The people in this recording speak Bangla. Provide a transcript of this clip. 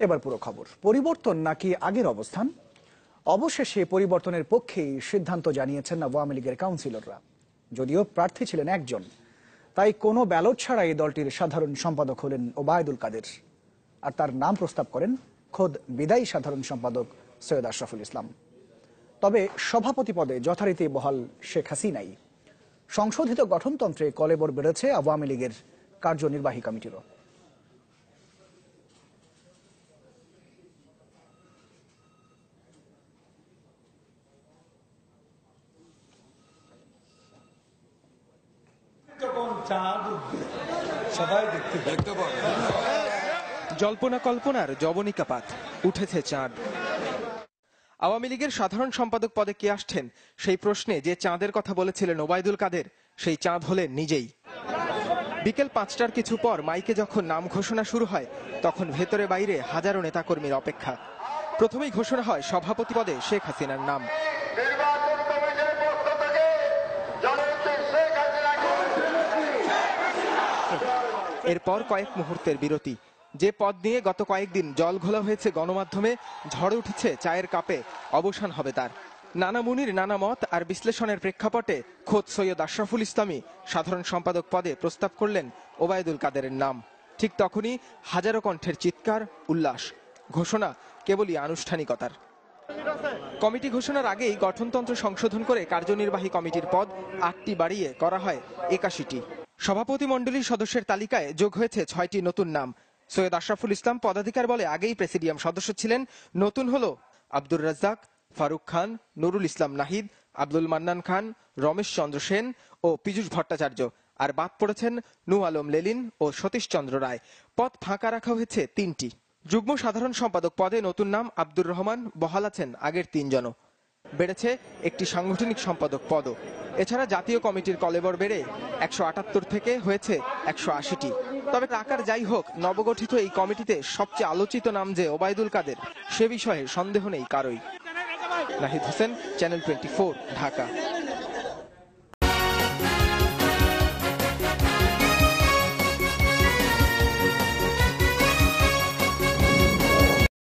এবার পুরো খবর। পরিবর্তন নাকি আগের অবস্থান? অবশেষে পরিবর্তনের পক্ষেই সিদ্ধান্ত জানিয়েছেন আওয়ামী লীগের কাউন্সিলররা। যদিও প্রার্থী ছিলেন একজন, তাই কোনো ব্যালট ছাড়াই দলটির সাধারণ সম্পাদক হলেন ওবায়দুল কাদের। আর তার নাম প্রস্তাব করেন খোদ বিদায়ী সাধারণ সম্পাদক সৈয়দ আশরাফুল ইসলাম। তবে সভাপতি পদে যথারীতি বহাল শেখ হাসিনাই। সংশোধিত গঠনতন্ত্রে কলেবর বেড়েছে আওয়ামী লীগের কার্যনির্বাহী কমিটিরও। জল্পনা কল্পনার জবনিকাপাত, উঠেছে চাঁদ। আওয়ামী লীগের সাধারণ সম্পাদক পদে কে আসছেন সেই প্রশ্নে যে চাঁদের কথা বলেছিলেন ওবায়দুল কাদের, সেই চাঁদ হলেন নিজেই। বিকেল ৫টার কিছু পর মাইকে যখন নাম ঘোষণা শুরু হয়, তখন ভেতরে বাইরে হাজারো নেতাকর্মীর অপেক্ষা। প্রথমেই ঘোষণা হয় সভাপতি পদে শেখ হাসিনার নাম। এরপর কয়েক মুহূর্তের বিরতি। যে পদ নিয়ে গত কয়েকদিন জল ঘোলা হয়েছে গণমাধ্যমে, ঝড় উঠেছে চায়ের কাপে, অবসান হবে তার। নানা মুনির নানা মত আর বিশ্লেষণের প্রেক্ষাপটে খোদ সৈয়দ আশরাফুল ইসলামী সাধারণ সম্পাদক পদে প্রস্তাব করলেন ওবায়দুল কাদেরের নাম। ঠিক তখনই হাজারো কণ্ঠের চিৎকার, উল্লাস। ঘোষণা কেবলই আনুষ্ঠানিকতার। কমিটি ঘোষণার আগেই গঠনতন্ত্র সংশোধন করে কার্যনির্বাহী কমিটির পদ ৮টি বাড়িয়ে করা হয় ৮১টি। সভাপতি মণ্ডলীর সদস্যের তালিকায় যোগ হয়েছে ৬টি নতুন নাম। সৈয়দ আশরাফুল ইসলাম পদাধিকার বলে আগেই প্রেসিডিয়াম সদস্য ছিলেন। নতুন হলো আব্দুর রাজ্জাক, ফারুক খান, নুরুল ইসলাম নাহিদ, আব্দুল মান্নান খান, রমেশ চন্দ্র সেন ও পীযূষ ভট্টাচার্য। আর বাদ পড়েছেন নূর আলম লেলিন ও সতীশ চন্দ্র রায়। পদ ফাঁকা রাখা হয়েছে ৩টি। যুগ্ম সাধারণ সম্পাদক পদে নতুন নাম আব্দুর রহমান, বহাল আছেন আগের ৩ জনও। বেড়েছে একটি সাংগঠনিক সম্পাদক পদও। এছাড়া জাতীয় কমিটির কলেবর বেড়ে ১৭৮ থেকে হয়েছে ১৮০টি। তবে আকার যাই হোক, নবগঠিত এই কমিটিতে সবচেয়ে আলোচিত নাম যে ওবায়দুল কাদের, সে বিষয়ে সন্দেহ নেই কারোই। নাহিদ হোসেন, চ্যানেল 24, ঢাকা।